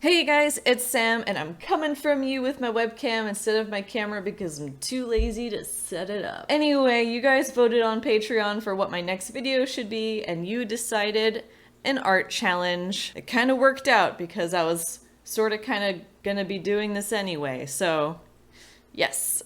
Hey guys, it's Sam, and I'm coming from you with my webcam instead of my camera because I'm too lazy to set it up. Anyway, you guys voted on Patreon for what my next video should be, and you decided an art challenge. It kind of worked out because I was sort of kind of gonna be doing this anyway, so yes.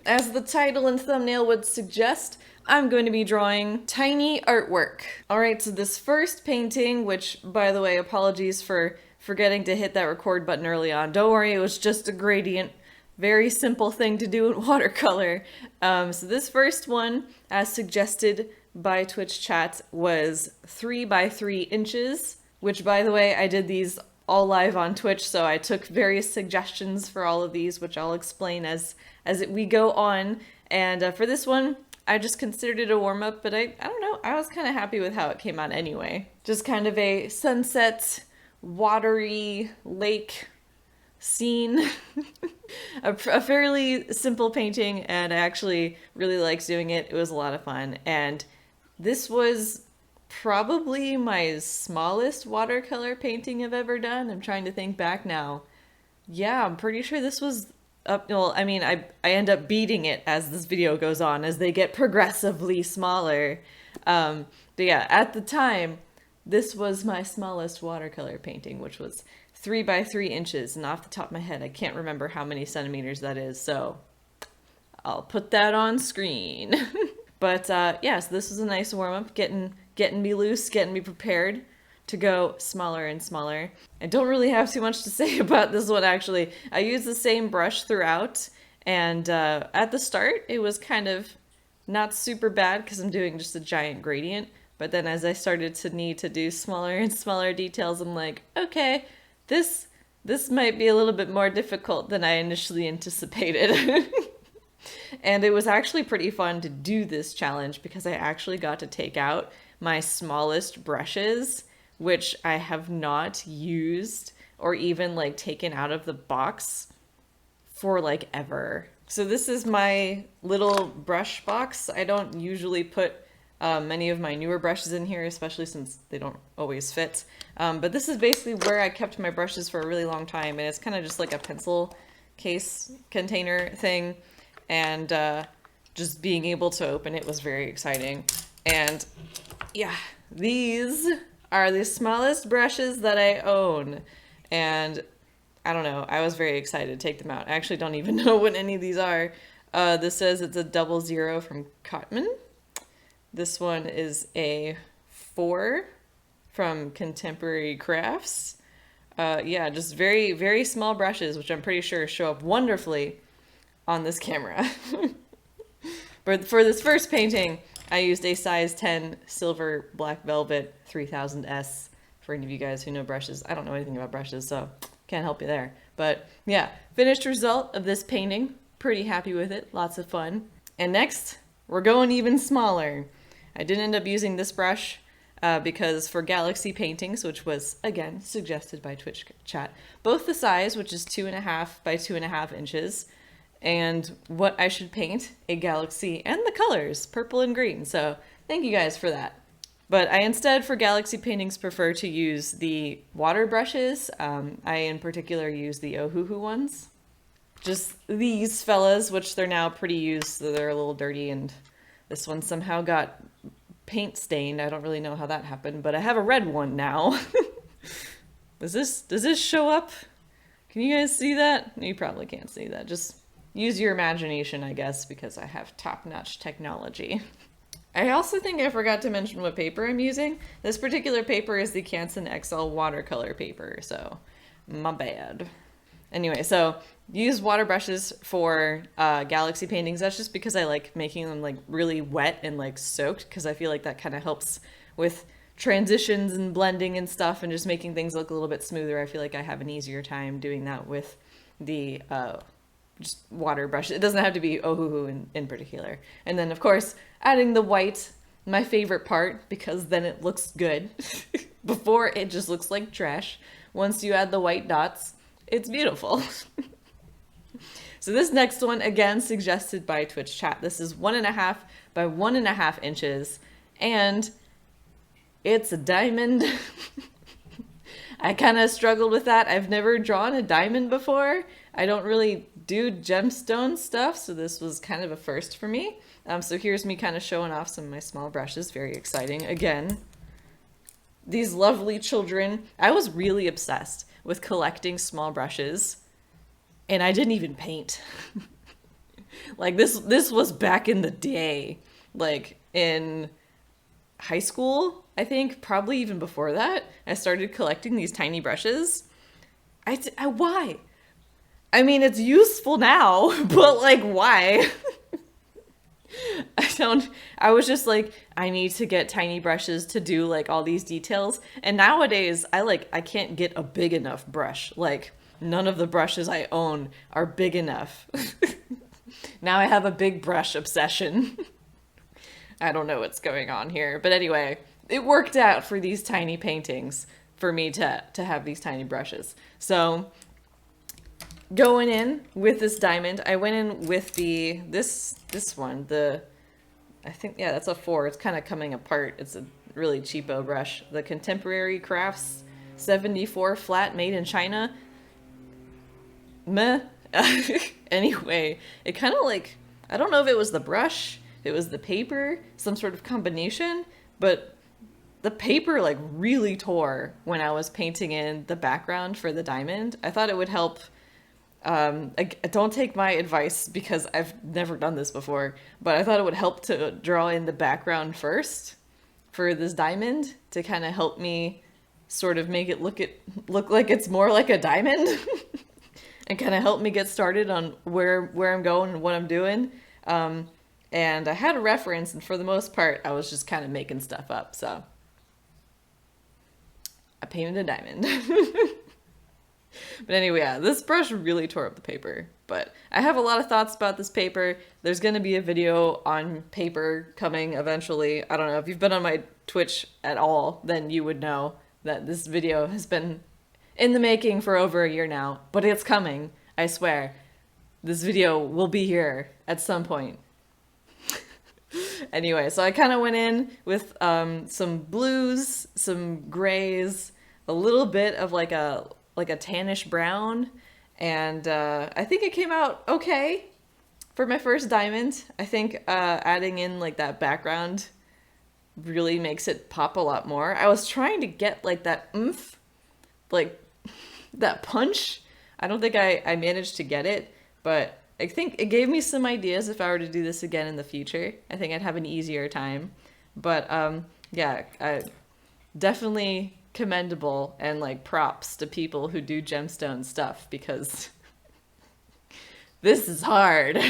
As the title and thumbnail would suggest, I'm going to be drawing tiny artwork. Alright, so this first painting, which, by the way, apologies for forgetting to hit that record button early on. Don't worry, it was just a gradient. Very simple thing to do in watercolor. So this first one, as suggested by Twitch chat, was 3 by 3 inches, which, by the way, I did these all live on Twitch, so I took various suggestions for all of these, which I'll explain as we go on. And for this one, I just considered it a warm-up, but I don't know, I was kind of happy with how it came out anyway. Just kind of a sunset, watery lake scene. a fairly simple painting, and I actually really liked doing it. It was a lot of fun, and this was probably my smallest watercolor painting I've ever done. I'm trying to think back now. Yeah, I'm pretty sure this was up. Well, I mean, I end up beating it as this video goes on, as they get progressively smaller. But yeah, at the time, this was my smallest watercolor painting, which was 3 by 3 inches, and off the top of my head, I can't remember how many centimeters that is, so I'll put that on screen. But yeah, so this was a nice warm-up, getting me loose, getting me prepared to go smaller and smaller. I don't really have too much to say about this one, actually. I used the same brush throughout, and at the start, it was kind of not super bad because I'm doing just a giant gradient. But then as I started to need to do smaller and smaller details, I'm like, okay, this might be a little bit more difficult than I initially anticipated. And it was actually pretty fun to do this challenge because I actually got to take out my smallest brushes, which I have not used or even like taken out of the box for like ever. So this is my little brush box. I don't usually put many of my newer brushes in here, especially since they don't always fit. But this is basically where I kept my brushes for a really long time, and it's kind of just like a pencil case container thing. And just being able to open it was very exciting. And yeah, these are the smallest brushes that I own. And I don't know, I was very excited to take them out. I actually don't even know what any of these are. This says it's a 00 from Cotman. This one is a 4 from Contemporary Crafts. Yeah, just very, very small brushes, which I'm pretty sure show up wonderfully on this camera. But for this first painting, I used a size 10 silver black velvet 3000S. For any of you guys who know brushes, I don't know anything about brushes, so can't help you there. But yeah, finished result of this painting. Pretty happy with it, lots of fun. And next, we're going even smaller. I didn't end up using this brush because for galaxy paintings, which was, again, suggested by Twitch chat, both the size, which is 2.5 by 2.5 inches, and what I should paint, a galaxy, and the colors, purple and green. So thank you guys for that. But I instead, for galaxy paintings, prefer to use the water brushes. I, in particular, use the Ohuhu ones. Just these fellas, which they're now pretty used, so they're a little dirty, and this one somehow got paint stained. I don't really know how that happened, but I have a red one now. Does this show up? Can you guys see that? You probably can't see that. Just use your imagination, I guess, because I have top-notch technology. I also think I forgot to mention what paper I'm using. This particular paper is the Canson XL watercolor paper, so my bad. Anyway, so use water brushes for galaxy paintings. That's just because I like making them like really wet and like soaked, because I feel like that kind of helps with transitions and blending and stuff, and just making things look a little bit smoother. I feel like I have an easier time doing that with the just water brush. It doesn't have to be Ohuhu in particular. And then, of course, adding the white, my favorite part, because then it looks good. Before, it just looks like trash. Once you add the white dots, it's beautiful. So this next one, again, suggested by Twitch chat. This is 1.5 by 1.5 inches, and it's a diamond. I kind of struggled with that. I've never drawn a diamond before. I don't really do gemstone stuff, so this was kind of a first for me. So here's me kind of showing off some of my small brushes. Very exciting. Again, these lovely children. I was really obsessed with collecting small brushes, and I didn't even paint. Like this was back in the day, like in high school, I think, probably even before that. I started collecting these tiny brushes. Why? I mean, it's useful now, but like, why? I was just like, I need to get tiny brushes to do like all these details. And nowadays I can't get a big enough brush. Like, none of the brushes I own are big enough. Now I have a big brush obsession. I don't know what's going on here, but anyway, it worked out for these tiny paintings for me to have these tiny brushes. So going in with this diamond, I went in with this one, I think, yeah, that's a 4. It's kind of coming apart. It's a really cheapo brush. The Contemporary Crafts 74 flat, made in China. Meh. Anyway, it kind of like, I don't know if it was the brush, if it was the paper, some sort of combination, but the paper like really tore when I was painting in the background for the diamond. I thought it would help. Don't take my advice because I've never done this before, but I thought it would help to draw in the background first for this diamond to kind of help me sort of make it look like it's more like a diamond. And kind of help me get started on where I'm going and what I'm doing. And I had a reference, and for the most part, I was just kind of making stuff up. So I painted a diamond. But anyway, yeah, this brush really tore up the paper. But I have a lot of thoughts about this paper. There's going to be a video on paper coming eventually. I don't know, if you've been on my Twitch at all, then you would know that this video has been in the making for over a year now, but it's coming, I swear. This video will be here at some point. Anyway, so I kind of went in with some blues, some grays, a little bit of like a tannish brown, and I think it came out okay for my first diamond. I think adding in like that background really makes it pop a lot more. I was trying to get like that oomph, like that punch. I don't think I managed to get it, but I think it gave me some ideas if I were to do this again in the future. I think I'd have an easier time. But yeah, definitely commendable, and like props to people who do gemstone stuff, because this is hard.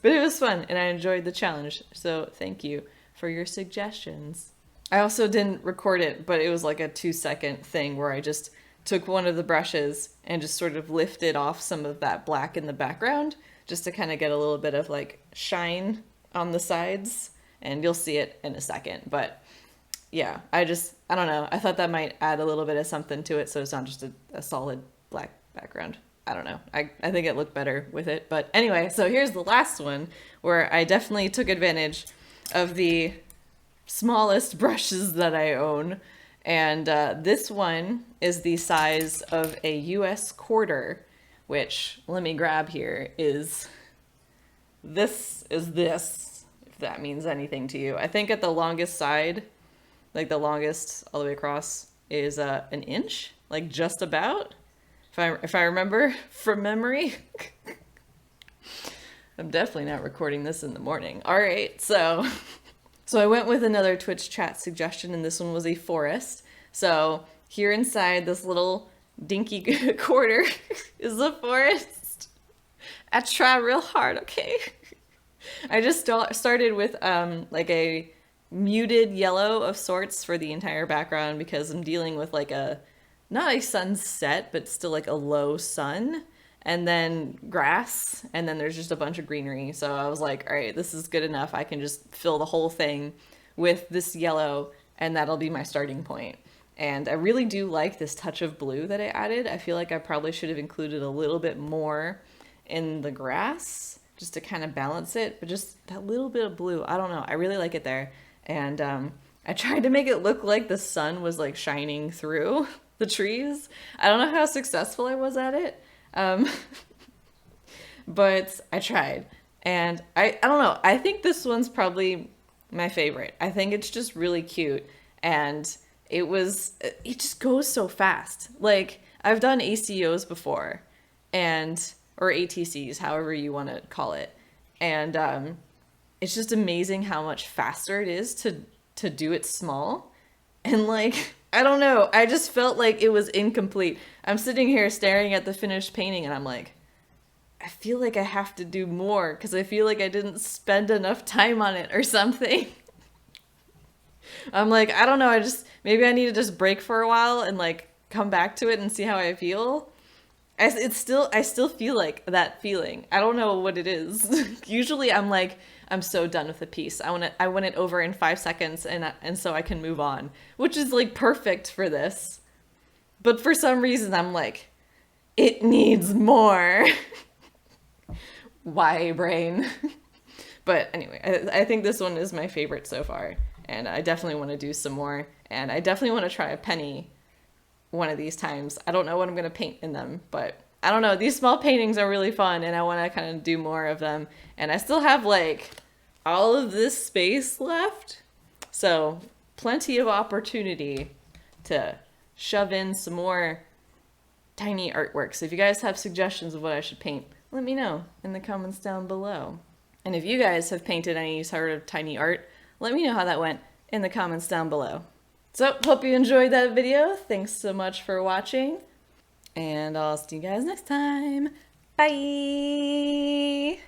But it was fun and I enjoyed the challenge. So thank you for your suggestions. I also didn't record it, but it was like a 2-second thing where I just took one of the brushes and just sort of lifted off some of that black in the background, just to kind of get a little bit of like shine on the sides, and you'll see it in a second. But yeah, I don't know. I thought that might add a little bit of something to it, so it's not just a solid black background. I don't know. I think it looked better with it. But anyway, so here's the last one where I definitely took advantage of the smallest brushes that I own. And this one is the size of a US quarter, which, let me grab here, is this, if that means anything to you. I think at the longest side, like the longest all the way across, is an inch, like just about, if I remember from memory. I'm definitely not recording this in the morning. All right, so I went with another Twitch chat suggestion, and this one was a forest. So here inside this little dinky quarter is a forest. I try real hard, okay? I just started with like a muted yellow of sorts for the entire background, because I'm dealing with like not a sunset, but still like a low sun, and then grass, and then there's just a bunch of greenery. So I was like, all right, this is good enough. I can just fill the whole thing with this yellow, and that'll be my starting point. And I really do like this touch of blue that I added. I feel like I probably should have included a little bit more in the grass just to kind of balance it, but just that little bit of blue, I don't know, I really like it there. And I tried to make it look like the sun was like shining through the trees. I don't know how successful I was at it, but I tried. And I don't know, I think this one's probably my favorite. I think it's just really cute, and it just goes so fast. Like, I've done ACOs before, or ATCs, however you want to call it. And it's just amazing how much faster it is to do it small. And like, I don't know, I just felt like it was incomplete. I'm sitting here staring at the finished painting and I'm like, I feel like I have to do more because I feel like I didn't spend enough time on it or something. I'm like, I don't know, maybe I need to just break for a while and like come back to it and see how I feel. I still feel like that feeling. I don't know what it is. Usually I'm like, I'm so done with the piece. I want it over in 5 seconds and so I can move on, which is like perfect for this. But for some reason I'm like, it needs more. Why, brain? But anyway, I think this one is my favorite so far, and I definitely want to do some more, and I definitely want to try a penny one of these times. I don't know what I'm going to paint in them, but I don't know. These small paintings are really fun, and I want to kind of do more of them, and I still have like all of this space left, so plenty of opportunity to shove in some more tiny artwork. So if you guys have suggestions of what I should paint, let me know in the comments down below. And if you guys have painted any sort of tiny art, let me know how that went in the comments down below. So, hope you enjoyed that video. Thanks so much for watching, and I'll see you guys next time. Bye!